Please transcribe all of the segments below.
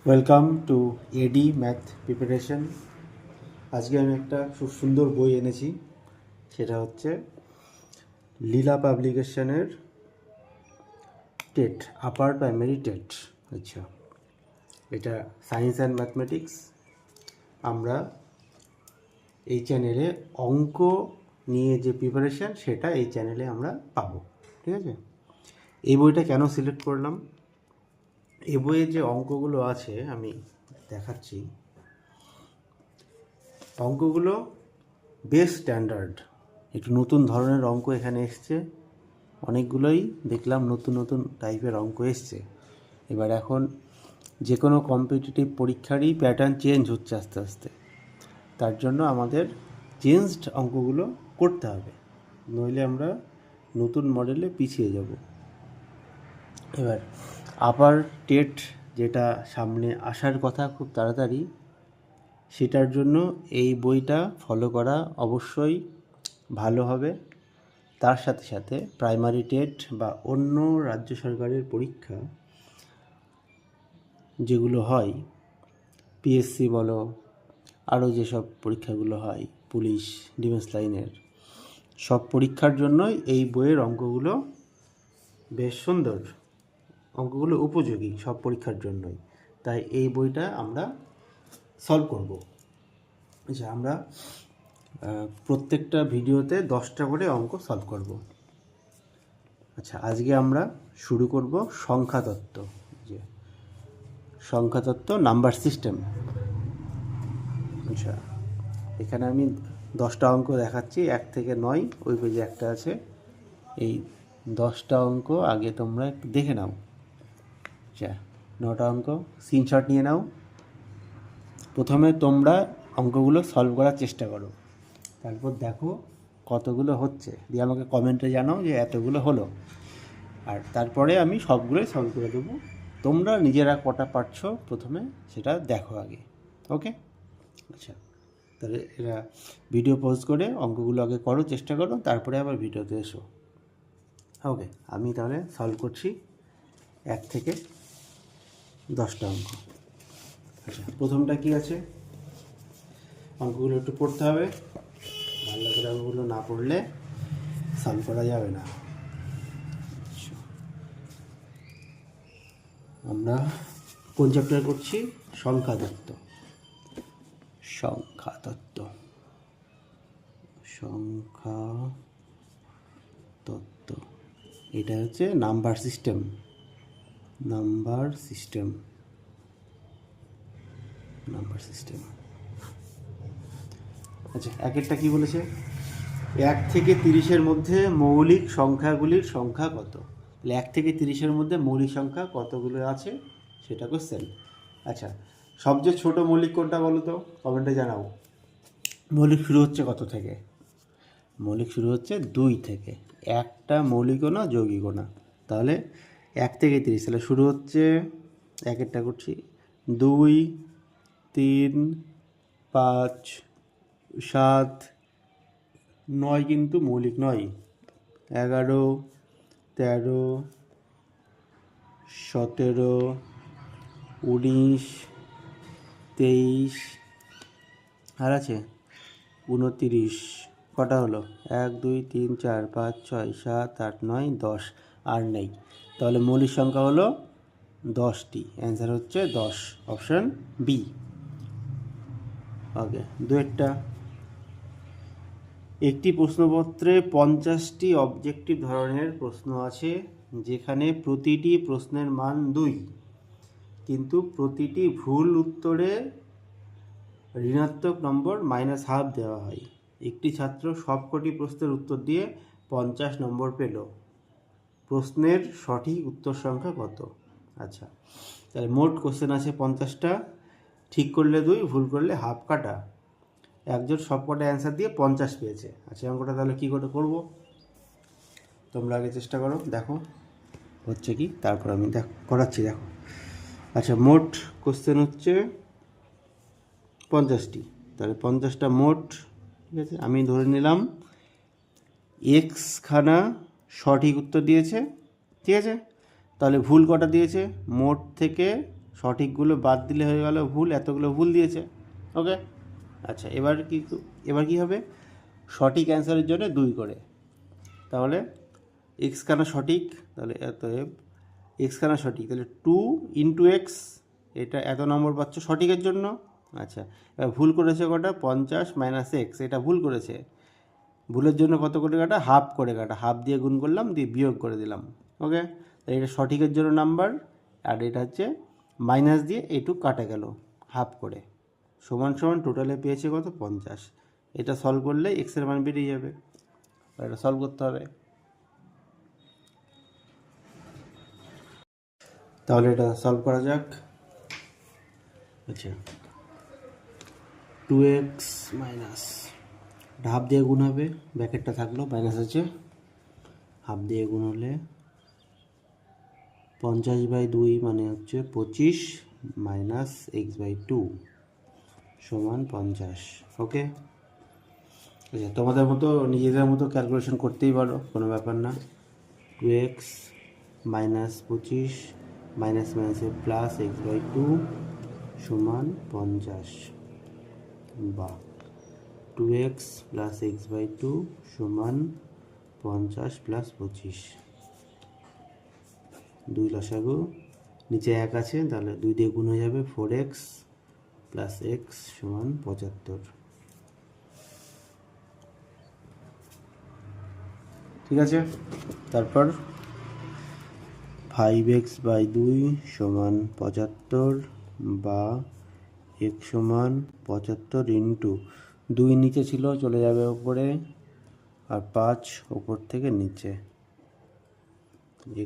Welcome to AD math preparation. আজকে আমি একটা খুব সুন্দর বই এনেছি, সেটা হচ্ছে লীলা পাবলিকেশনের টেট, আপার প্রাইমারি টেট। আচ্ছা, এটা সায়েন্স অ্যান্ড ম্যাথমেটিক্স। আমরা এই চ্যানেলে অঙ্ক নিয়ে যে প্রিপারেশান সেটা এই চ্যানেলে আমরা পাবো, ঠিক আছে? এই বইটা কেন সিলেক্ট করলাম? এই বইয়ে যে অঙ্কগুলো আছে আমি দেখাচ্ছি। অঙ্কগুলো বেশ স্ট্যান্ডার্ড, একটু নতুন ধরনের অঙ্ক এখানে এসছে, অনেকগুলোই দেখলাম নতুন নতুন টাইপের অঙ্ক এসছে। এবার এখন যে কোনো কম্পিটিটিভ পরীক্ষারই প্যাটার্ন চেঞ্জ হচ্ছে আস্তে আস্তে, তার জন্য আমাদের চেঞ্জড অঙ্কগুলো করতে হবে, নইলে আমরা নতুন মডেলে পিছিয়ে যাব। এবার আপার টেট যেটা সামনে আসার কথা খুব তাড়াতাড়ি, সেটার জন্য এই বইটা ফলো করা অবশ্যই ভালো হবে। তার সাথে সাথে প্রাইমারি টেট বা অন্য রাজ্য সরকারের পরীক্ষা যেগুলো হয়, পিএসসি বলো, আরও যেসব পরীক্ষাগুলো হয়, পুলিশ, ডিফেন্স লাইনের, সব পরীক্ষার জন্যই এই বইয়ের অঙ্কগুলো বেশ সুন্দর, অঙ্কগুলো উপযোগী সব পরীক্ষার জন্যই। তাই এই বইটা আমরা সলভ করব। আচ্ছা, আমরা প্রত্যেকটা ভিডিওতে 10টা করে অঙ্ক সলভ করব। আচ্ছা, আজকে আমরা শুরু করব সংখ্যাতত্ত্ব, যে সংখ্যাতত্ত্ব নাম্বার সিস্টেম। আচ্ছা, এখানে আমি 10টা অঙ্ক দেখাচ্ছি, 1 থেকে 9, ওই পেজে একটা আছে। এই 10টা অঙ্ক আগে তোমরা একটু দেখে নাও। আচ্ছা, 9টা অঙ্ক স্ক্রিনশট নিয়ে নাও। প্রথমে তোমরা অঙ্কগুলো সলভ করার চেষ্টা করো, তারপর দেখো কতগুলো হচ্ছে, দিয়ে আমাকে কমেন্টে জানাও যে এতগুলো হলো, আর তারপরে আমি সবগুলোই সলভ করে দেবো। তোমরা নিজেরা কটা পারছো প্রথমে সেটা দেখো আগে, ওকে? আচ্ছা, তাহলে এরা ভিডিও পজ করে অঙ্কগুলো আগে করো, চেষ্টা করো, তারপরে আবার ভিডিওতে এসো। ওকে, আমি তাহলে সলভ করছি 1 থেকে 10টা অঙ্ক। আচ্ছা, প্রথমটা কি আছে? অঙ্কগুলো একটু পড়তে হবে, ভালো করে অঙ্কগুলো না পড়লে সলভ করা যাবে না। আমরা কোন চ্যাপ্টার করছি? সংখ্যাতত্ত্ব। সংখ্যাতত্ত্ব সংখ্যাতত্ত্ব এটা হচ্ছে নাম্বার সিস্টেম। নাম্বার সিস্টেম আচ্ছা, একেরটা কি বলেছে? 1 থেকে 30-এর মধ্যে মৌলিক সংখ্যাগুলির সংখ্যা কত? 1 থেকে 30-এর মধ্যে মৌলিক সংখ্যা কতগুলো আছে সেটা কোশ্চেন। আচ্ছা, সবচেয়ে ছোট মৌলিক কোনটা বলো তো? কমেন্টে জানাও। মৌলিক শুরু হচ্ছে কত থেকে? মৌলিক শুরু হচ্ছে 2 থেকে। একটা মৌলিকও না, যৌগিকও না। তাহলে 1 থেকে 30, তাহলে শুরু হচ্ছে, একেরটা করছি, 2, 3, 5, 7, 9 কিন্তু মৌলিক নয়, 11, 13, 17, 19, 23, আর আছে 29। কটা হলো? 1, 2, 3, 4, 5, 6, 7, 8, 9, 10, আর নেই। তাহলে মৌলিক সংখ্যা হলো 10টি। অ্যান্সার হচ্ছে 10, অপশান বি। ওকে, দুয়েরটা, একটি প্রশ্নপত্রে 50টি অবজেক্টিভ ধরনের প্রশ্ন আছে, যেখানে প্রতিটি প্রশ্নের মান 2, কিন্তু প্রতিটি ভুল উত্তরে ঋণাত্মক নম্বর -12 দেওয়া হয়। একটি ছাত্র সবকটি প্রশ্নের উত্তর দিয়ে 50 নম্বর পেল। প্রশ্নের সঠিক উত্তর সংখ্যা কত? আচ্ছা, তাহলে মোট কোশ্চেন আছে 50টা, ঠিক করলে 2, ভুল করলে হাফ কাটা। একজন সবকটা অ্যান্সার দিয়ে 50 পেয়েছে। আচ্ছা, অঙ্কটা তাহলে কী করে করবো তোমরা আগে চেষ্টা করো, দেখো হচ্ছে কি, তারপর আমি করাচ্ছি, দেখো। আচ্ছা, মোট কোশ্চেন হচ্ছে 50টি, তাহলে 50টা মোট, ঠিক আছে? আমি ধরে নিলাম খানা সঠিক উত্তর দিয়েছে, ঠিক আছে? তাহলে ভুল কটা দিয়েছে? মোট থেকে সঠিকগুলো বাদ দিলে হয়ে গেল ভুল, এতগুলো ভুল দিয়েছে। ওকে, আচ্ছা এবার কি হবে, সঠিক অ্যান্সারের জন্য 2 করে, তাহলে এক্স খানা সঠিক, তাহলে অতএব এক্স খানা সঠিক, তাহলে 2 ইন্টু এক্স, এটা এত নম্বর পাচ্ছ সঠিকের জন্য। আচ্ছা, এবার ভুল করেছে কটা, 50 মাইনাস এক্স, এটা ভুল করেছে, ভুলের জন্য কত করে কাটা, হাফ করে কাটা, হাফ দিয়ে গুণ করলাম, দিয়ে বিয়োগ করে দিলাম। ওকে, তাই এটা সঠিকের জন্য নাম্বার, আর এটা হচ্ছে মাইনাস দিয়ে এইটুক কাটা গেল হাফ করে, সমান সমান টোটালে পেয়েছে কত, 50। এটা সলভ করলে এক্সের মান বেরিয়ে যাবে, এটা সলভ করতে হবে। তাহলে এটা সলভ করা যাক। আচ্ছা, 2x মাইনাস, হাফ দিয়ে গুণ হবে, ব্র্যাকেটটা থাকলো, মাইনাস আছে, হাফ দিয়ে গুণ হলে 50/2 মানে হচ্ছে 25 মাইনাস x/2 সমান 50। ওকে, আচ্ছা তোমাদের মতো নিজেদের মতো ক্যালকুলেশন করতেই পারো, কোনো ব্যাপার না। 2x মাইনাস 25 মাইনাস মাইনাসে প্লাস x/2 সমান 50, বা 2x প্লাস x/2 সমান 50 প্লাস 25, 2 লসাগু, নিচে 1 আছে, তাহলে 2 দিয়ে গুণ হয়ে যাবে, 4x প্লাস x সমান 75। ঠিক আছে, তারপর 5x/2 সমান 75, বা x সমান 75 ইন্টু 2 নিচে ছিল, চলে যাবে ওপরে, আর 5 ওপর থেকে নিচে,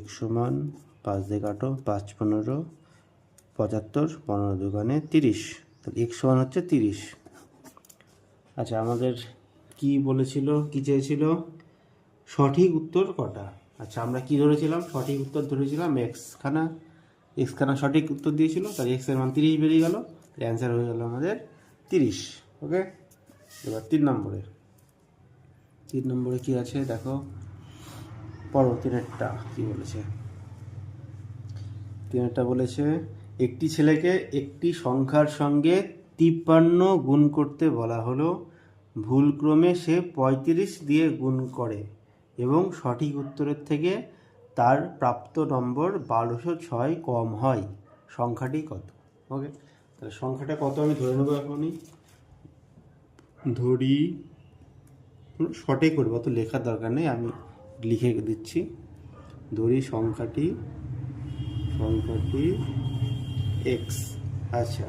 x সমান 5 দিয়ে কাটো, 5 15 75, 15 দুগুণে 30, তাহলে x সমান হচ্ছে 30। আচ্ছা, আমাদের কি বলেছিল, কি চেয়েছিল, সঠিক উত্তর কটা। আচ্ছা, আমরা কি ধরেছিলাম, সঠিক উত্তর ধরেছিলাম এক্স খানা সঠিক উত্তর দিয়েছিল, তার এক্সের মান 30 বেরিয়ে গেল, অ্যান্সার হয়ে গেল আমাদের 30। ওকে, এবার 3 নম্বরে কি আছে দেখো, পড়ো 3-এরটা কি বলেছে। 3-এরটা বলেছে, একটি ছেলেকে একটি সংখ্যার সঙ্গে 53 গুণ করতে বলা হলো, ভুলক্রমে সে 35 দিয়ে গুণ করে এবং সঠিক উত্তরের থেকে তার প্রাপ্ত নম্বর 1206 কম হয়, সংখ্যাটি কত। ওকে, তাহলে সংখ্যাটা কত আমি ধরে নেবো, এখনই ধরি, শর্টে করবো, অত লেখার দরকার নেই, আমি লিখে দিচ্ছি, ধরি সংখ্যাটি এক্স। আচ্ছা,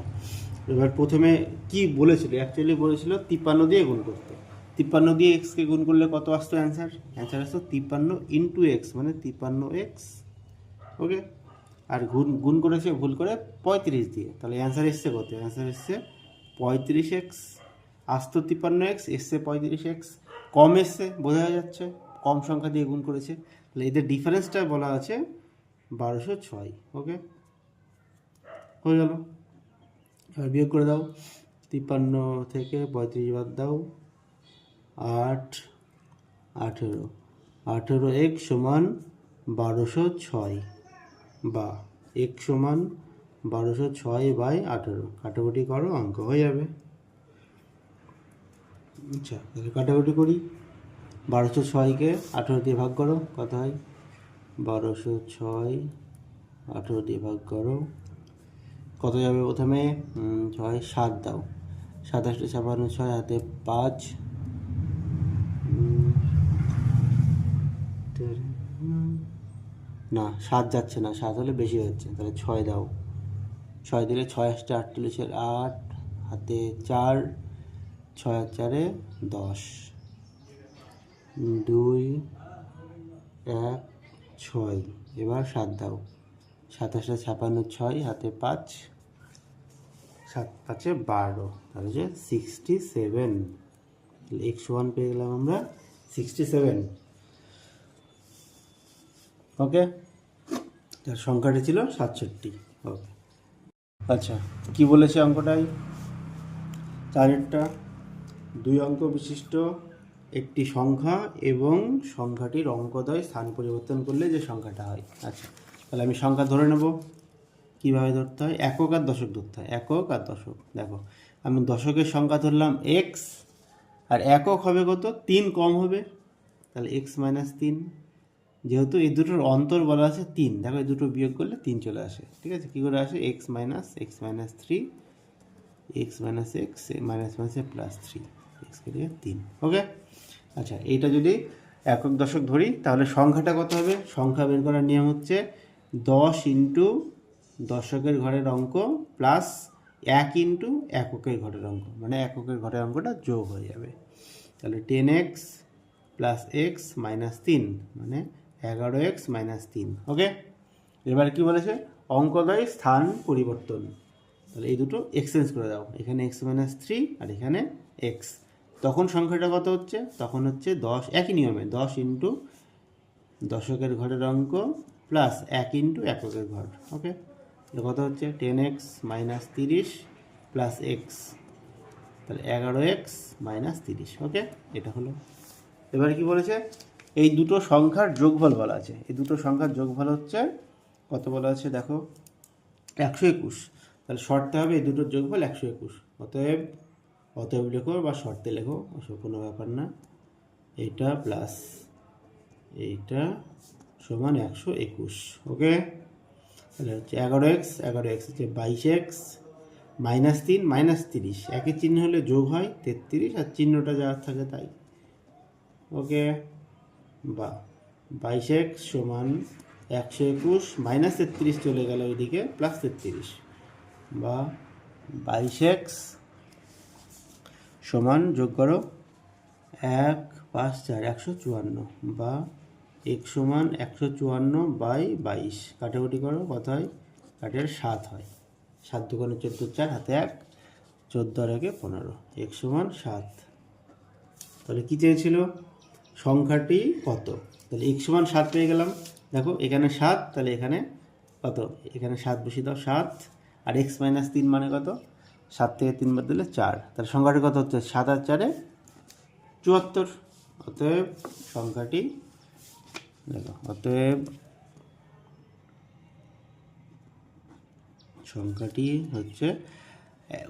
এবার প্রথমে কি বলেছিল, অ্যাকচুয়ালি বলেছিল 53 দিয়ে গুণ করতে, 53 দিয়ে এক্সকে গুণ করলে কত আসতো অ্যান্সার আসতো 53 ইন্টু এক্স, মানে 53x। ওকে, আর গুণ করেছে ভুল করে 35 দিয়ে, তাহলে অ্যান্সার এসছে কত, অ্যান্সার এসছে 35x, আসতো 53x, এসছে 35x, কম এসছে, বোঝা যাচ্ছে কম সংখ্যা দিয়ে গুণ করেছে, তাহলে এদের ডিফারেন্সটা বলা আছে 1206। ওকে, হয়ে গেল, এবার বিয়োগ করে দাও, 53 থেকে 35 বাদ দাও, 8 18, 18x সমান 1206, বা x সমান 1206/18, কাটাকুটি করো, অঙ্ক হয়ে যাবে। আচ্ছা, তাহলে কাটাকুটি করি, 1206কে 18 দিয়ে ভাগ করো, কত হয়, 1206 18 দিয়ে ভাগ করো, কত যাবে, প্রথমে 6 7 দাও, 27 56 6 হাতে 5, না 7 যাচ্ছে না, 7 হলে বেশি হচ্ছে, তাহলে 6 দাও, 6 দিলে 6 আসছে 48 8, হাতে 4, 6 আর 4 10, 2 1 6, এবার 7 দাও, 27 56 6 হাতে 5, 7 5 12, তাহলে যে 67, x1 পেয়ে গেলাম আমরা 67। ওকে, তার সংখ্যাটি ছিল 67। ওকে, আচ্ছা কি বলেছে অঙ্কটাই, 4-এরটা 2 অঙ্ক বিশিষ্ট একটি সংখ্যা এবং সংখ্যাটির অঙ্কদ্বয় স্থান পরিবর্তন করলে যে সংখ্যাটা হয়। আচ্ছা, তাহলে আমি সংখ্যা ধরে নেব, কীভাবে ধরতে হয়, একক আর দশক ধরতে হয়, একক আর দশক। দেখো আমি দশকের সংখ্যা ধরলাম এক্স, আর একক হবে কত, 3 কম হবে, তাহলে এক্স মাইনাস 3। যেহেতু এই দুটোর অন্তর বলা আছে 3, দেখো এই দুটো বিয়োগ করলে 3 চলে আসে, ঠিক আছে। কী করে আসে, x minus 3, x minus x minus মাইনাসে প্লাস 3, এক্স কেটে 3। ওকে, আচ্ছা এইটা যদি একক দশক ধরি তাহলে সংখ্যাটা কত হবে, সংখ্যা বের করার নিয়ম হচ্ছে 10 ইন্টু দশকের ঘরের অঙ্ক প্লাস 1 ইন্টু এককের ঘরের অঙ্ক, মানে এককের ঘরের অঙ্কটা যোগ হয়ে যাবে। তাহলে 10x প্লাস এক্স মাইনাস 3 মানে 11x মাইনাস 3। ওকে, এবার কি বলেছে, অঙ্কদ্বয় স্থান পরিবর্তন, তাহলে এই দুটো এক্সচেঞ্জ করে দাও, এখানে এক্স মাইনাস 3 আর এখানে এক্স। তখন সংখ্যাটা কত হচ্ছে, তখন হচ্ছে 10, একই নিয়মে 10 ইন্টু দশকের ঘরের অঙ্ক প্লাস 1 ইন্টু এককের ঘর। ওকে, তাহলে কত হচ্ছে 10x মাইনাস 30 প্লাস এক্স, তাহলে 11x মাইনাস 30। ওকে, এটা হলো। এবার কি বলেছে, এই দুটো সংখ্যার যোগফল বলা আছে, এই দুটো সংখ্যার যোগফল হচ্ছে কত বলা আছে দেখো, 121। তাহলে শর্তে হবে এই দুটোর যোগফল 121। অতএব লেখো বা শর্তে লেখো, ওসব কোনো ব্যাপার না, এইটা প্লাস এইটা সমান 121। ওকে, তাহলে হচ্ছে 11x হচ্ছে 22x মাইনাস 3 মাইনাস 30, একই চিহ্ন হলে যোগ হয় 33, আর চিহ্নটা যা থাকে তাই। ওকে, বা 22x সমান 121 মাইনাস 33 চলে গেল ওইদিকে প্লাস 33, বা 22x সমান যোগ করো 1 5 4 154, বা x সমান 154 বাই 22, কাটাকুটি করো কত হয়, কাটের 7 হয়, 7 দুগুণে 14, 4 হাতে 1, 14 আর 1 15, x সমান 7। তাহলে কী চেয়েছিল, সংখ্যাটি কত, তাহলে x সমান 7 পেয়ে গেলাম। দেখো এখানে 7, তাহলে এখানে কত, এখানে 7 বসিয়ে দাও 7, আর x মাইনাস 3 মানে কত, 7 থেকে 3 বাদ দিলে 4, তাহলে সংখ্যাটি কত হচ্ছে 7 আর 4 74। অতএব সংখ্যাটি দেখো, অতএব সংখ্যাটি হচ্ছে,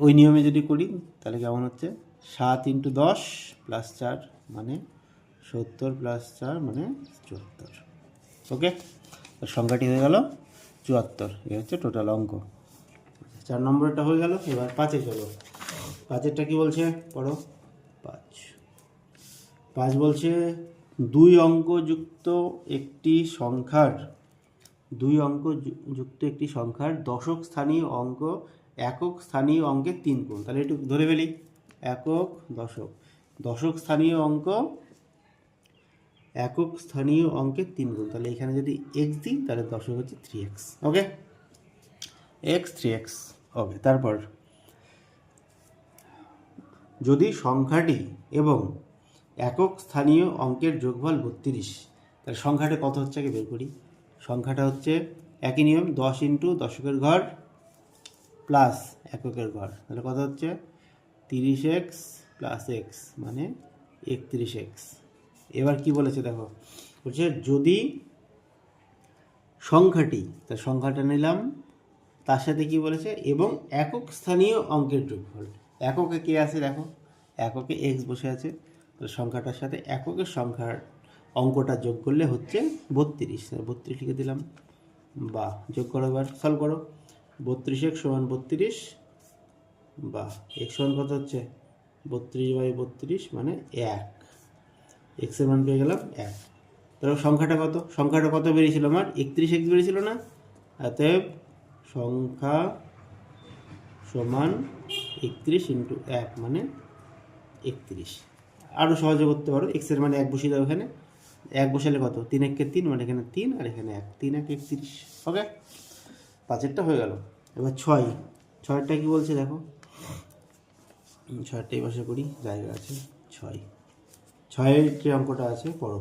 ওই নিয়মে যদি করি তাহলে কেমন হচ্ছে, 7 ইন্টু 10 প্লাস 4 মানে 70 প্লাস 4 মানে 74। ওকে, সংখ্যাটি হয়ে গেল 74, এ হচ্ছে টোটাল অঙ্ক। 4 নম্বরটা হয়ে গেল। এবার 5-এ চলো, 5-এরটা কি বলছে পড়ো। 5 বলছে 2 অঙ্ক যুক্ত একটি সংখ্যার দশক স্থানীয় অঙ্ক একক স্থানীয় অঙ্কের 3 গুণ। তাহলে একটু ধরে ফেলি, একক দশক স্থানীয় অঙ্ক একক স্থানীয় অঙ্কের 3 গুণ। তাহলে এখানে যদি x দিই তাহলে দশক হচ্ছে 3x। ওকে, x 3x। ওকে, তারপর যদি সংখ্যাটি এবং একক স্থানীয় অঙ্কের যোগফল 32, তাহলে সংখ্যাটা কত হচ্ছে আগে বের করি। সংখ্যাটা হচ্ছে একই নিয়ম, 10 ইন্টু দশকের ঘর প্লাস এককের ঘর, তাহলে কত হচ্ছে 30x প্লাস এক্স মানে 31x। এবার কি বলেছে দেখো, বলছে যদি সংখ্যাটি, তার সংখ্যাটা নিলাম, তার সাথে কি বলেছে এবং একক স্থানীয় অঙ্কের যোগফল। এককে কে আছে দেখো, এককে এক্স বসে আছে, তাহলে সংখ্যাটার সাথে এককের সংখ্যার অঙ্কটা যোগ করলে হচ্ছে 32, 32 লিখে দিলাম। বা যোগ করো, এবার সলভ করো, 32x সমান 32, বা এক্স সমান কত হচ্ছে 32/32 মানে 1, এক্সের মান পেয়ে গেলাম 1। তাহলে সংখ্যাটা কত বেরিয়েছিল আমার, 31x বেরিয়েছিল না। অতএব সংখ্যা সমান 31 ইন্টু 1 মানে 31। আরও সহজে করতে পারো, এক্সের মানে 1 বসিয়ে দাও, এখানে 1 বসালে কত, 3 3 মানে এখানে 3 আর এখানে 1, 3 1 31। ওকে, 5-এরটা হয়ে গেল। এবার 6টা কি বলছে দেখো, 6টা এই পাশে করি, জায়গা আছে। 6-এর যে অঙ্কটা আছে পড়ো।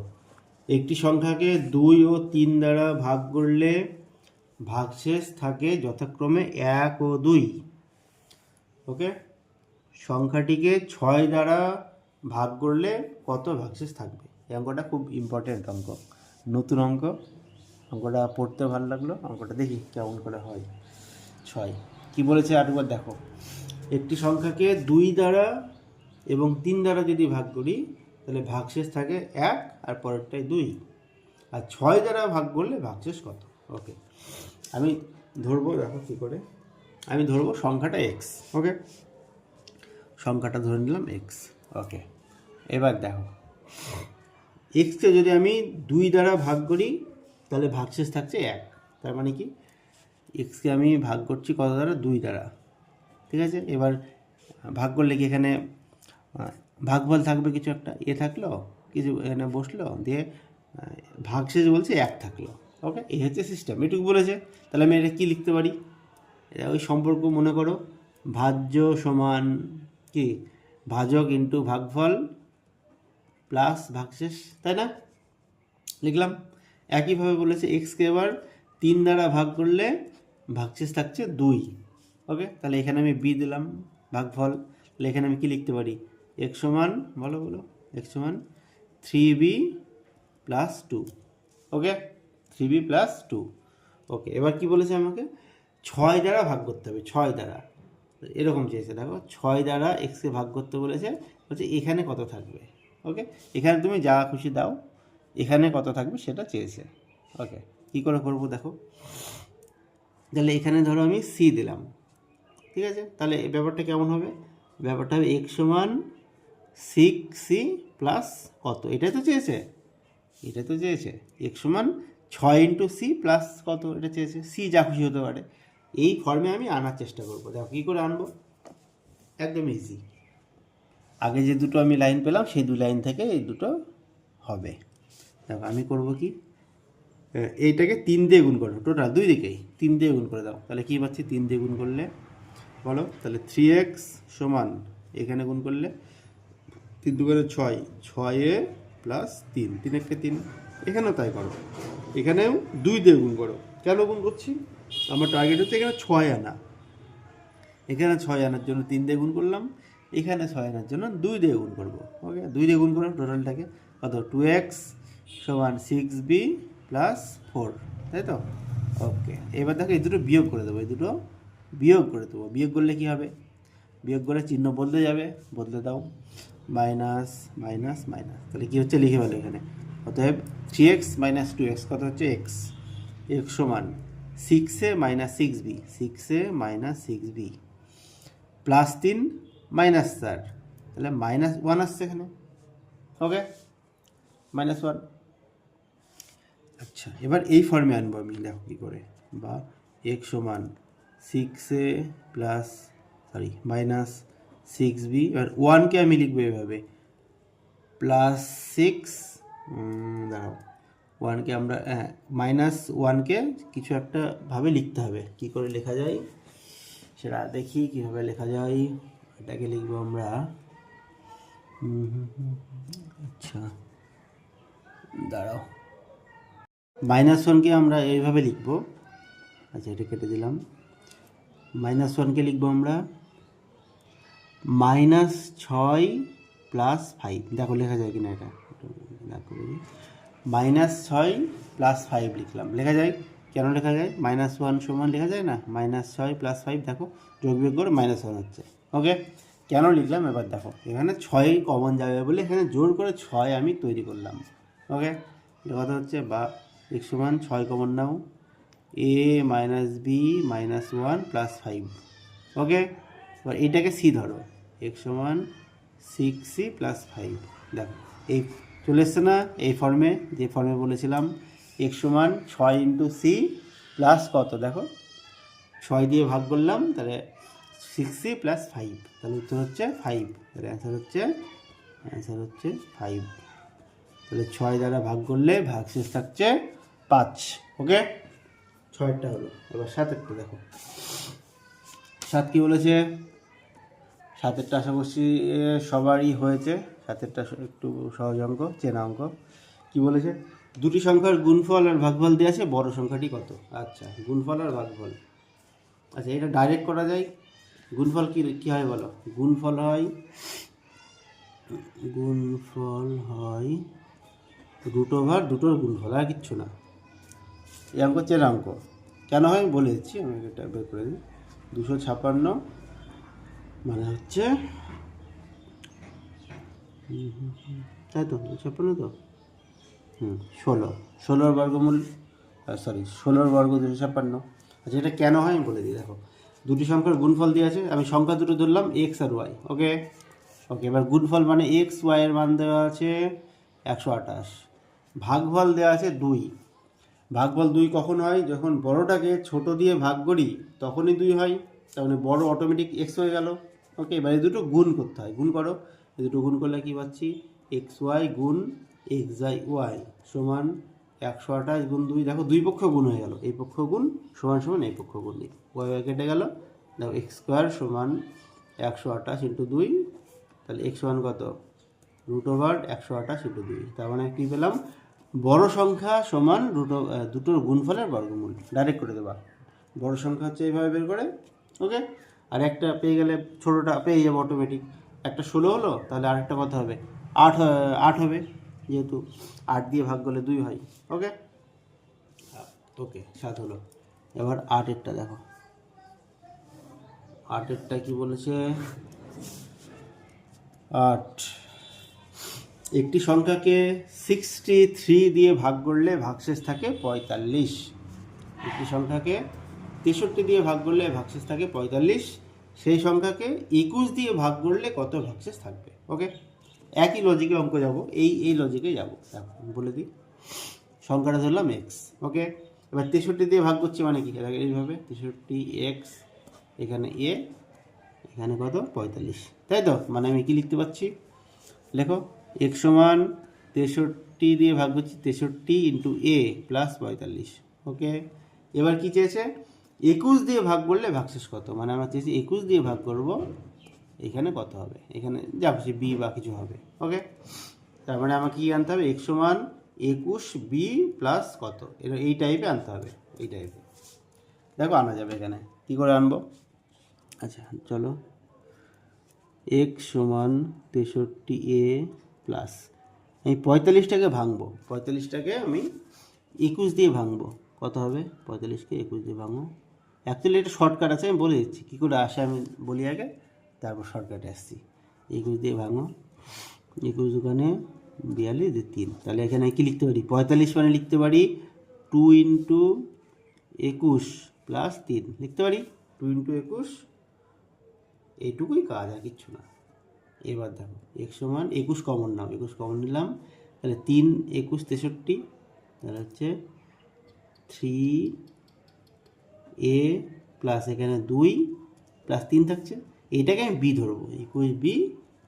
একটি সংখ্যাকে 2 ও 3 দ্বারা ভাগ করলে ভাগশেষ থাকে যথাক্রমে 1 ও 2। ওকে, সংখ্যাটিকে 6 দ্বারা ভাগ করলে কত ভাগশেষ থাকবে। এই অঙ্কটা খুব ইম্পর্টেন্ট অঙ্ক, নতুন অঙ্কটা পড়তে ভালো লাগলো, অঙ্কটা দেখি কেমন করে হয়। 6 কি বলেছে আরেকবার দেখো, একটি সংখ্যাকে 2 দ্বারা এবং 3 দ্বারা যদি ভাগ করি তাহলে ভাগশেষ থাকে 1 আর পরেরটাই 2, আর 6 দ্বারা ভাগ করলে ভাগশেষ কত। ওকে, আমি ধরবো, দেখো কী করে, আমি ধরবো সংখ্যাটা এক্স। ওকে, সংখ্যাটা ধরে নিলাম এক্স। ওকে, এবার দেখো এক্সকে যদি আমি 2 দ্বারা ভাগ করি তাহলে ভাগশেষ থাকছে 1, তার মানে কি এক্সকে আমি ভাগ করছি কত দ্বারা, 2 দ্বারা। ঠিক আছে, এবার ভাগ করলে কি এখানে ভাগফল থাকবে, কিছু একটা থাকলো, কিছু এখানে বসলো, দিয়ে ভাগশেষ বলছে 1 থাকলো। ওকে, এই হচ্ছে সিস্টেম, এটুকু বলেছে। তাহলে আমি এটা কী লিখতে পারি, এটা ওই সম্পর্ক মনে করো, ভাজ্য সমান কি ভাজক ইন্টু ভাগফল প্লাস ভাগশেষ, তাই না, লিখলাম। একইভাবে বলেছে এক্সকে এবার 3 দ্বারা ভাগ করলে ভাগশেষ থাকছে 2। ওকে, তাহলে এখানে আমি বি দিলাম ভাগফল, তাহলে এখানে আমি কি লিখতে পারি, এক্স সমান, বলো এক্স সমান 3b প্লাস 2। ওকে, 3b প্লাস 2। ওকে, এবার কি বলেছে আমাকে 6 দ্বারা ভাগ করতে হবে, 6 দ্বারা, এরকম চেয়েছে, দেখো 6 দ্বারা এক্সকে ভাগ করতে বলেছে, বলছে এখানে কত থাকবে। ওকে, এখানে তুমি যা খুশি দাও, এখানে কত থাকবে সেটা চেয়েছে। ওকে, কী করে করবো দেখো, তাহলে এখানে ধরো আমি সি দিলাম। ঠিক আছে, তাহলে এই ব্যাপারটা কেমন হবে, ব্যাপারটা হবে এক্স সমান 6c প্লাস কত, এটাই তো চেয়েছে, এক্স সমান 6 ইন্টু সি প্লাস কত, এটা চেয়েছে, সি যা খুশি হতে পারে। এই ফর্মে আমি আনার চেষ্টা করবো। দেখো কী করে আনবো, একদম ইজি। আগে যে দুটো আমি লাইন পেলাম সেই 2 লাইন থেকে এই দুটো হবে। দেখো আমি করব কি, এইটাকে 3 দিয়ে গুণ করো, টোটাল 2 দিকেই 3 দিয়ে গুণ করে দাও। তাহলে কী পাচ্ছি, 3 দিয়ে গুণ করলে বলো, তাহলে 3x সমান এখানে গুণ করলে 3 দুগুণে 6, 6a প্লাস 3, 3 1 3, এখানেও তাই করো, এখানেও 2 দিয়ে গুণ করো। কেন গুণ করছি, আমার টার্গেট হচ্ছে এখানে 6 আনা, এখানে 6 আনার জন্য 3 দিয়ে গুণ করলাম, এখানে 6 আনার জন্য 2 দিয়ে গুণ করবো। ওকে, 2 দিয়ে গুণ করলাম, টোটালটাকে কত, 2x সমান 6b প্লাস 4, তাই তো। ওকে, এবার দেখো এই দুটো বিয়োগ করে দেবো, এই দুটো বিয়োগ করে দেবো। বিয়োগ করলে কী হবে, বিয়োগ করে চিহ্ন বদলে যাবে, বদলে দাও, মাইনাস মাইনাস মাইনাস, তাহলে কী হচ্ছে লিখে ফেলো এখানে, অতএব 3x মাইনাস 2x কত হচ্ছে এক্স, এক্স সমান 6a minus 6b, 6a minus 6b plus 3 minus 4, তাহলে -1 আসছে এখানে। ওকে, -1। আচ্ছা, এবার এই ফর্মে আনবো আমি, দেখো কী করে, বা x সমান 6a প্লাস মাইনাস 6b, এবার 1কে আমি লিখবো এভাবে, প্লাস 6, দাঁড়াও, 1কে আমরা -1কে কিছু একটা ভাবে লিখতে হবে, কি করে লেখা যায় সেটা দেখি, কীভাবে লেখা যায়। এটাকে লিখবো আমরা, আচ্ছা দাঁড়াও, -1কে আমরা এইভাবে লিখবো, আচ্ছা এটা কেটে দিলাম, -1কে লিখবো আমরা -6 প্লাস 5, দেখো লেখা যায় কিনা এটা, -6 প্লাস 5 লিখলাম, লেখা যায়, কেন লেখা যায়, -1 সমান লেখা যায় না, -6 প্লাস 5, দেখো যোগ বিয়োগ করে -1 হচ্ছে। ওকে, কেন লিখলাম এবার দেখো, এখানে 6 কমন যাবে বলে এখানে জোর করে 6 আমি তৈরি করলাম। ওকে, এটা কথা হচ্ছে, বা x সমান 6 কমন নাও, a minus B minus 1 plus 5। Okay, এবার এইটাকে সি ধরো, x সমান 6c প্লাস 5, দেখো এই চলে এসছে না, এই ফর্মে, যে ফর্মে বলেছিলাম x সমান 6 ইন্টু সি প্লাস কত, দেখো 6 দিয়ে ভাগ করলাম, তাহলে 6c প্লাস 5, তাহলে উত্তর হচ্ছে 5, তাহলে অ্যান্সার হচ্ছে 5। তাহলে 6 দ্বারা ভাগ করলে ভাগশেষ থাকছে 5। ওকে, 6টা হলো। এবার 7টা দেখো, 7 কি বলেছে, 7টা আশা করছি সবারই হয়েছে, 7টা একটু সহজ অঙ্ক, চেনা অঙ্ক। কি বলেছে, দুটি সংখ্যার গুণফল আর ভাগফল দেওয়া আছে, বড় সংখ্যাটি কত। আচ্ছা, গুণফল আর ভাগফল, আচ্ছা এটা ডাইরেক্ট করা যায়। গুণফল কি হয় বলো, গুণফল হয় √, দুটোর গুণফল, আর কিচ্ছু না। এই অঙ্ক চেনা অঙ্ক, কেন হয় বলে দিচ্ছি, আমি এটা বের করে দিই। 256 মানে হচ্ছে তাই তো 256 তো 16 বর্গমূল, সরি 16 বর্গ 256। আচ্ছা, এটা কেন হয় আমি বলে দিই। দেখো, দুটি সংখ্যার গুণফল দিয়ে আছে, আমি সংখ্যা দুটো ধরলাম এক্স আর ওয়াই। ওকে ওকে, এবার গুণফল মানে এক্স ওয়াই এর মান দেওয়া আছে 128, ভাগফল দেওয়া আছে 2। ভাগফল 2 কখন হয়? যখন বড়টাকে ছোট দিয়ে ভাগ করি তখনই 2 হয়, তার মানে বড় অটোমেটিক এক্স হয়ে গেল। ওকে, এবার এই দুটো গুণ করতে হয়। গুণ করো, এই দুটো গুণ করলে কী পাচ্ছি? এক্স ওয়াই গুণ এক্স আই ওয়াই সমান 128 গুণ 2। দেখো, দুই পক্ষ গুণ হয়ে গেল, এই পক্ষ গুণ সমান সমান এই পক্ষ গুণ, ওয়াই ওয়াই কেটে গেল। দেখো, এক্স স্কোয়ার সমান 128 ইন্টু 2, তাহলে এক্স ওয়ান কত? √128 ইন্টু 2। তার মানে কী পেলাম? বড় সংখ্যা সমান দুটোর গুণফলের বর্গমূল। ডাইরেক্ট করে দেবা, বড় সংখ্যা হচ্ছে এইভাবে বের করে। ওকে, আর একটা পেয়ে গেলে ছোটোটা পেয়ে যাবো অটোমেটিক। একটা 16 হলো, তাহলে আরেকটা কত হবে? 8 হবে, যেহেতু 8 দিয়ে ভাগ করলে 2 হয়। ওকে ওকে, 7 হলো। এবার 8-এরটা দেখো, 8-এরটা কী বলেছে? 8, একটি সংখ্যাকে 63 দিয়ে ভাগ করলে ভাগশেষ থাকে 45। একটি সংখ্যাকে 63 দিয়ে ভাগ করলে ভাগশেষ থাকে 45, সেই সংখ্যাকে 21 দিয়ে ভাগ করলে কত ভাগশেষ থাকবে? ওকে, একই লজিকে অঙ্ক যাব, এই লজিকে যাব। দেখো বলে দিই, সংখ্যাটা ধরলাম এক্স। ওকে, এবার 63 দিয়ে ভাগ করছি মানে কি? এইভাবে 63 এক্স, এখানে এ, এখানে কত? 45, তাই তো? মানে আমি কি লিখতে পাচ্ছি? লেখো, এক সমান 63 দিয়ে ভাগ করছি, 63 ইন্টু এ প্লাস 45। ওকে, এবার কি চেয়েছে? 21 দিয়ে ভাগ করলে ভাগশেষ কত? মানে আমরা চেয়েছি 21 দিয়ে ভাগ করব, এখানে কত হবে? এখানে যা খুশি বি বা কিছু হবে। ওকে, তার মানে আমাকে কী আনতে হবে? এক সমান 21 বি প্লাস কত, এই টাইপে আনতে হবে, এই টাইপে। দেখো আনা যাবে। এখানে কী করে আনবো? আচ্ছা চলো, এক সমান 63 এ প্লাস, আমি 45টাকে ভাঙবো, 45টাকে আমি 21 দিয়ে ভাঙবো, কত হবে? 45কে 21 দিয়ে ভাঙবো। অ্যাকচুয়ালি এটা শর্টকাট আছে, আমি বলে দিচ্ছি কী করে আসে, আমি বলি আগে, তারপর শর্টকাটে আসছি। 21 দিয়ে ভাঙো, 21 দোকানে 42 দিয়ে 3, তাহলে এখানে কী লিখতে পারি? 45 মানে লিখতে পারি 2 ইন্টু 21 প্লাস 3 লিখতে পারি। 2 ইন্টু 21, এইটুকুই কাজ, আর কিচ্ছু না। এবার দেখো, এক সমান 21 কমন নাও, 21 কমন নিলাম, তাহলে 3 21 63, তাহলে হচ্ছে 3 এ প্লাস এখানে 2 প্লাস 3 থাকছে, এইটাকে আমি বি ধরবো, 21 বি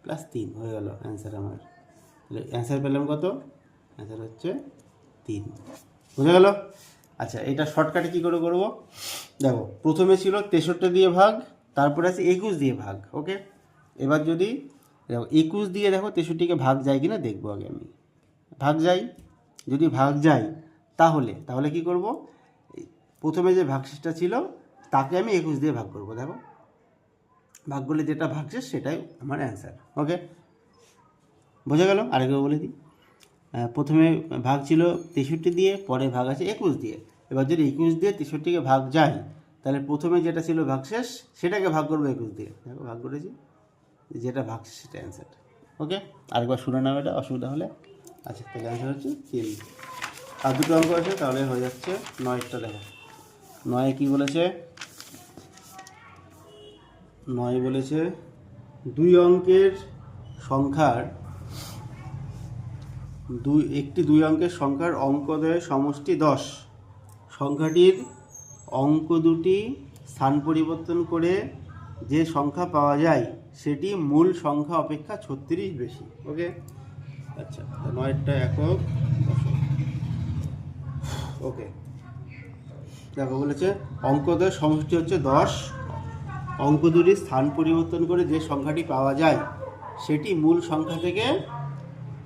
প্লাস 3 হয়ে গেল অ্যান্সার আমার। তাহলে অ্যান্সার পেলাম কত? অ্যান্সার হচ্ছে 3। বুঝে গেল? আচ্ছা, এটা শর্টকাটে কী করে করবো? দেখো, প্রথমে ছিল 63 দিয়ে ভাগ, তারপরে আছে 21 দিয়ে ভাগ। ওকে, এবার যদি দেখো 21 দিয়ে দেখো 63কে ভাগ যায় কি না দেখবো আগে আমি। ভাগ যাই, যদি ভাগ যাই তাহলে কি করব? প্রথমে যে ভাগশেষটা ছিল তাকে আমি 21 দিয়ে ভাগ করব। দেখো, ভাগ করলে যেটা ভাগশেষ সেটাই আমার অ্যান্সার। ওকে, বোঝা গেল? আরেকবার বলে দিই, প্রথমে ভাগ ছিল 63 দিয়ে, পরে ভাগ আছে 21 দিয়ে। এবার যদি 21 দিয়ে 63কে ভাগ যায়, তাহলে প্রথমে যেটা ছিল ভাগশেষ সেটাকে ভাগ করবো 21 দিয়ে। দেখো, ভাগ করেছি, যেটা ভাগশেষ সেটা অ্যান্সার। ওকে, আরেকবার শুনে নাও এটা, অসুবিধা হলে। আচ্ছা, তাহলে অ্যান্সার হচ্ছে 3। আর দুটো অঙ্ক আছে, তাহলে হয়ে যাচ্ছে 9টা। দেখো 9 কী বলেছে? 9 বলেছে 2 অঙ্কের সংখ্যার একটি 2 অঙ্কের সংখ্যার অঙ্কদ্বয়ের সমষ্টি 10, সংখ্যাটির অঙ্ক দুটি স্থান পরিবর্তন করে যে সংখ্যা পাওয়া যায় সেটি মূল সংখ্যা অপেক্ষা 36 বেশি। ওকে, আচ্ছা, 9টা একক। ওকে, দেখো বলেছে অঙ্কদ্বয়ের সমষ্টি হচ্ছে 10, অঙ্ক দুটির স্থান পরিবর্তন করে যে সংখ্যাটি পাওয়া যায় সেটি মূল সংখ্যা থেকে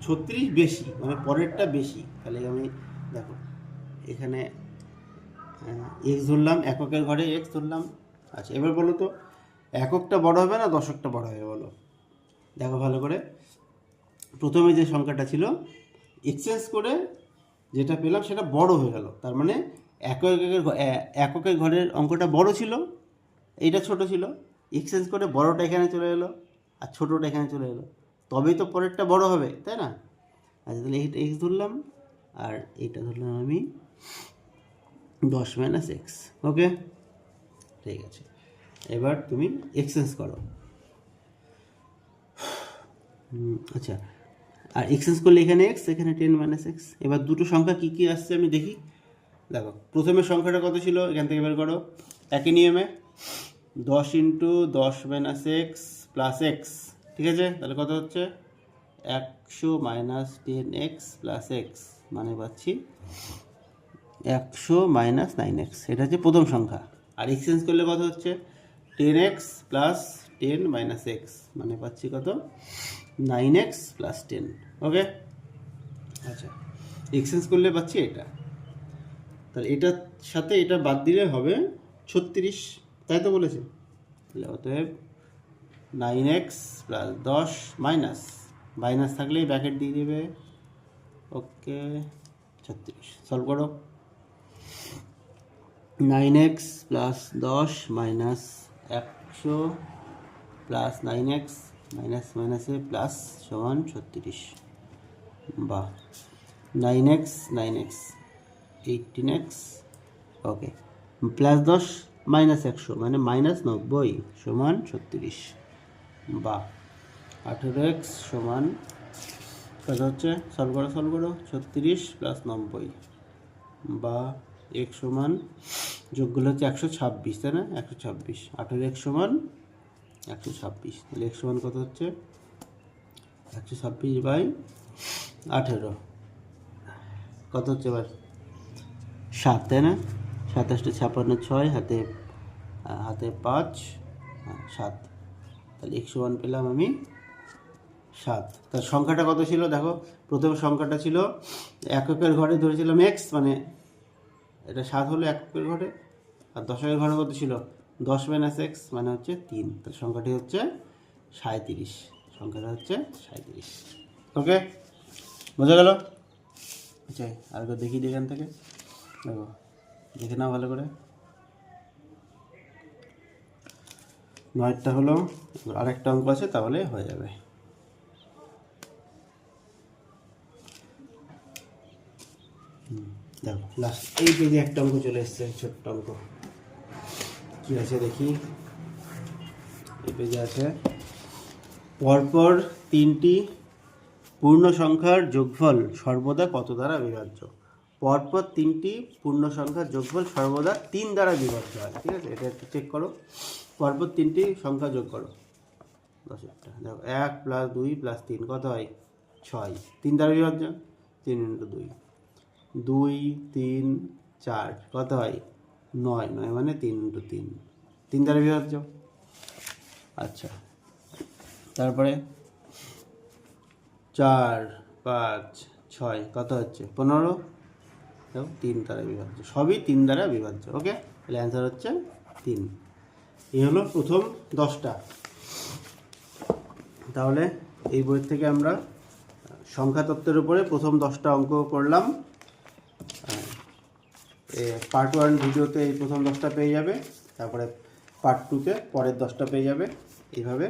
36 বেশি, মানে পরেরটা বেশি। তাহলে আমি দেখো এখানে এক্স ধরলাম, এককের ঘরে এক্স ধরলাম। আচ্ছা, এবার বলো তো এককটা বড় হবে না দশকটা বড় হবে? বলো, দেখো ভালো করে। প্রথমে যে সংখ্যাটা ছিল এক্সচেঞ্জ করে যেটা পেলাম সেটা বড় হয়ে গেল, তার মানে এককের ঘরের অঙ্কটা বড় ছিল, এইটা ছোট ছিল, এক্সচেঞ্জ করে বড়টা এখানে চলে এলো আর ছোটোটা এখানে চলে এলো, তবেই তো পরেরটা বড় হবে, তাই না? আচ্ছা, তাহলে এইটা এক্স ধরলাম আর এইটা ধরলাম আমি 10 মাইনাস এক্স। ওকে, ঠিক আছে। এবার তুমি এক্সচেঞ্জ করো। আচ্ছা, আর এক্সচেঞ্জ করলে এখানে এক্স, এখানে 10 মাইনাস এক্স। এবার দুটো সংখ্যা কী কী আসছে আমি দেখি। দেখো, প্রথমের সংখ্যাটা কত ছিল এখান থেকে বের করো, একই নিয়মে 10 into 10 minus x plus x, ঠিক আছে? তাহলে কত হচ্ছে 100 মাইনাস 10x প্লাস এক্স, মানে পাচ্ছি 100 মাইনাস 9x। এটা হচ্ছে প্রথম সংখ্যা। আর এক্সচেঞ্জ করলে কত হচ্ছে 10x প্লাস 10 মাইনাস এক্স, মানে পাচ্ছি কত 9x প্লাস 10। ওকে, আচ্ছা, এক্সচেঞ্জ করলে পাচ্ছি এটা। তাহলে এটার সাথে এটা বাদ দিলে হবে 36, তাই তো বলেছে? তাহলে অতএব 9x প্লাস 10 মাইনাস, মাইনাস থাকলেই ব্র্যাকেট দিয়ে দেবে। ওকে, 36 সলভ করো। 9x plus 10 minus 100 plus 9x minus মাইনাসে প্লাস সমান 36, বা 9x 18x। ওকে, প্লাস 10 মাইনাস 100 মানে মাইনাস 90 সমান 36, বা 18x সমান কত হচ্ছে, সলভ করো 36 প্লাস 90, বা x সমান যোগগুলো হচ্ছে 126, তাই না? 126, 18x সমান 126, তাহলে x সমান কত হচ্ছে 126 বাই 18, কত হচ্ছে এবার 7, তাই না? 27 56 6, হাতে 5 7, তাহলে x সমান পেলাম আমি 7। তার সংখ্যাটা কত ছিল দেখো, প্রথম সংখ্যাটা ছিল এককের ঘরে ধরেছিলাম x, মানে এটা 7 হলো এককের ঘরে, আর দশকের ঘরে কত ছিল 10 মাইনাস এক্স, মানে হচ্ছে 3। তাহলে সংখ্যাটি হচ্ছে 37, সংখ্যাটা হচ্ছে 37। ওকে, বোঝা গেল? আচ্ছা, আর দেখি এখান থেকে, দেখো দেখে নাও ভালো করে। 9টা হলো, আরেকটা অঙ্ক আছে, তাহলে হয়ে যাবে। দেখো লাস্ট এই পেজে একটা অঙ্ক চলে এসছে, ছোট্ট অঙ্ক। কী আছে দেখি, এই পেজে আছে পরপর 3টি পূর্ণ সংখ্যার যোগফল সর্বদা কত দ্বারা বিভাজ্য? পরপর 3টি পূর্ণ সংখ্যার যোগফল সর্বদা 3 দ্বারা বিভাজ্য হয়, ঠিক আছে? এটা একটু চেক করো। পরপর 3টি সংখ্যা যোগ করো 10টা, দেখো 1 প্লাস 2 প্লাস 3 কত হয় 6, 3 দ্বারা বিভাজ্য, 3 ইন্টু 2, 2 3 4 কত হয় 9, 9 মানে 3 ইন্টু 3, 3 দ্বারা বিভাজ্য। আচ্ছা, তারপরে 4 5 6 কত হচ্ছে 15, দেখো 3 দ্বারা বিভাজ্য, সবই 3 দ্বারা বিভাজ্য। ওকে, তাহলে অ্যান্সার হচ্ছে 3। এই হলো প্রথম 10টা। তাহলে এই বই থেকে আমরা সংখ্যা তত্ত্বের উপরে প্রথম 10টা অঙ্ক করলাম। পার্ট 1 ভিডিওতে এই প্রথম 10টা পেয়ে যাবে, তারপরে পার্ট 2তে পরের 10টা পেয়ে যাবে। এইভাবে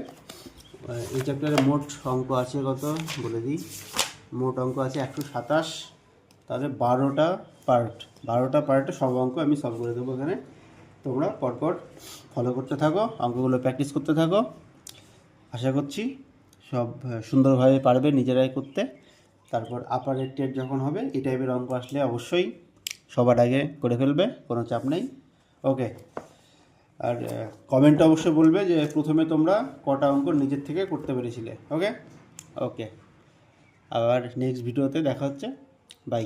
এই চ্যাপ্টারে মোট অঙ্ক আছে কত বলে দিই, মোট অঙ্ক আছে 127। তাহলে 12টা পার্টে সব অঙ্ক আমি সলভ করে দেবো এখানে। তোমরা পরপর ফলো করতে থাকো, অঙ্কগুলো প্র্যাকটিস করতে থাকো। আশা করছি সব সুন্দরভাবে পারবে নিজেরাই করতে। তারপর আপার টেট যখন হবে এই টাইপের অঙ্ক আসলে অবশ্যই সবার আগে করে ফেলবে, কোনো চাপ নেই। ওকে, আর কমেন্টে অবশ্যই বলবে যে প্রথমে তোমরা কটা অঙ্ক নিজের থেকে করতে পেরেছিলে। ওকে, আবার নেক্সট ভিডিওতে দেখা হচ্ছে, বাই।